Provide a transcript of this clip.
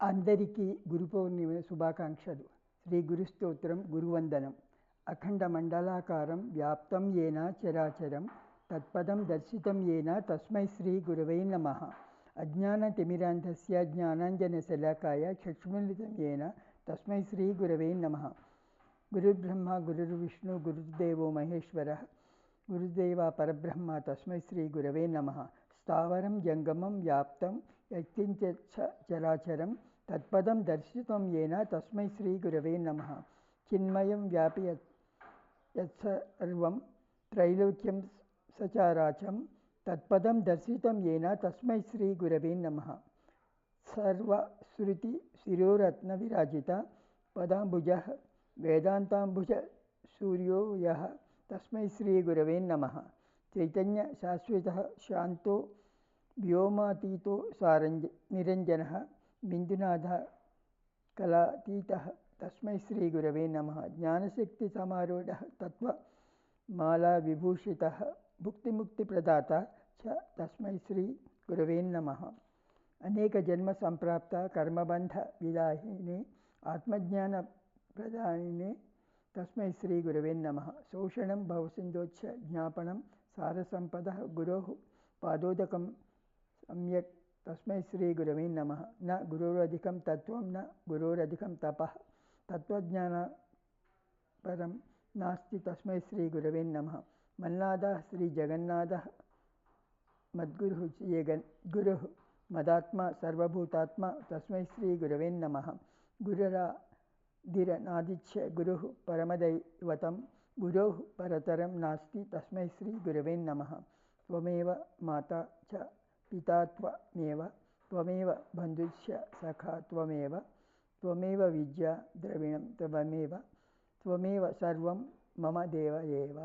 అందరికీ గురు పౌర్ణిమ శుభాకాంక్షలు. శ్రీ గురుస్తోత్రం గురువందనం. అఖండ మండలాకారం వ్యాప్తం ఏన చరాచరం తత్పదం దర్శితం ఏన తస్మై శ్రీ గురవై నమః. అజ్ఞానతిమిరాంధస్య జ్ఞానాంజనశలాకాయ చక్షుర్మిలితం ఏన తస్మై శ్రీ గురవై నమః. గురుర్బ్రహ్మ గురుర్విష్ణు గురుర్దేవో మహేశ్వరః గురుదేవ పరబ్రహ్మ తస్మై శ్రీ గురవే నమః. స్థావరం జంగమం వ్యాప్తం యత్కించ చరాచరం తత్పదం దర్శితం ఏన తస్మై శ్రీ గురవే నమః. చిన్మయం వ్యాపి యత్సర్వం త్రైలోక్యం సచరాచరం తత్పదం దర్శితం ఏన తస్మై శ్రీ గురవే నమః. సర్వశ్రుతి శిరోరత్న విరాజిత పదాంబుజః వేదాంతాంబుజ సూర్యో యః తస్మై శ్రీ గురవే నమః. చైతన్య శాశ్వతః శాంతో వ్యోమాతీతో నిరంజనః బిందునాథः కళాతీతः తస్మై శ్రీ గురవే నమః. జ్ఞానశక్తి సమారూఢః తత్వమాలా విభూషితः భుక్తిముక్తిప్రదాత చ తస్మై శ్రీ గురవే నమః. అనేక జన్మ సంప్రాప్త కర్మబంధ విదాహినే ఆత్మజ్ఞాన ప్రదాయినే తస్మై శ్రీ గురవే నమః. శోషణం భవసింధోచ్చ జ్ఞాపనం సారసంపదః గురోః పాదోదకం సమ్యక్ తస్మై శ్రీ గురవే నమః. న గురోరధికం తత్వం న గురోరధికం తపః తత్వజ్ఞానపరం నాస్తి తస్మై శ్రీ గురవే నమః. మన్నాథः శ్రీ జగన్నాథः మద్గురుః గురుః మదాత్మా సర్వభూతాత్మా తస్మై శ్రీ గురవే నమః. గురురాదిరనాదిచ్ఛ గురుః పరమదైవతం గురోః పరతరం నాస్తి తస్మై శ్రీ గురవే నమః. త్వమేవ మాతా చ పితా త్వమేవ బంధుశ్చ సఖా త్వమేవ విద్యా ద్రవిణం త్వమేవ సర్వం మమ దేవ దేవ.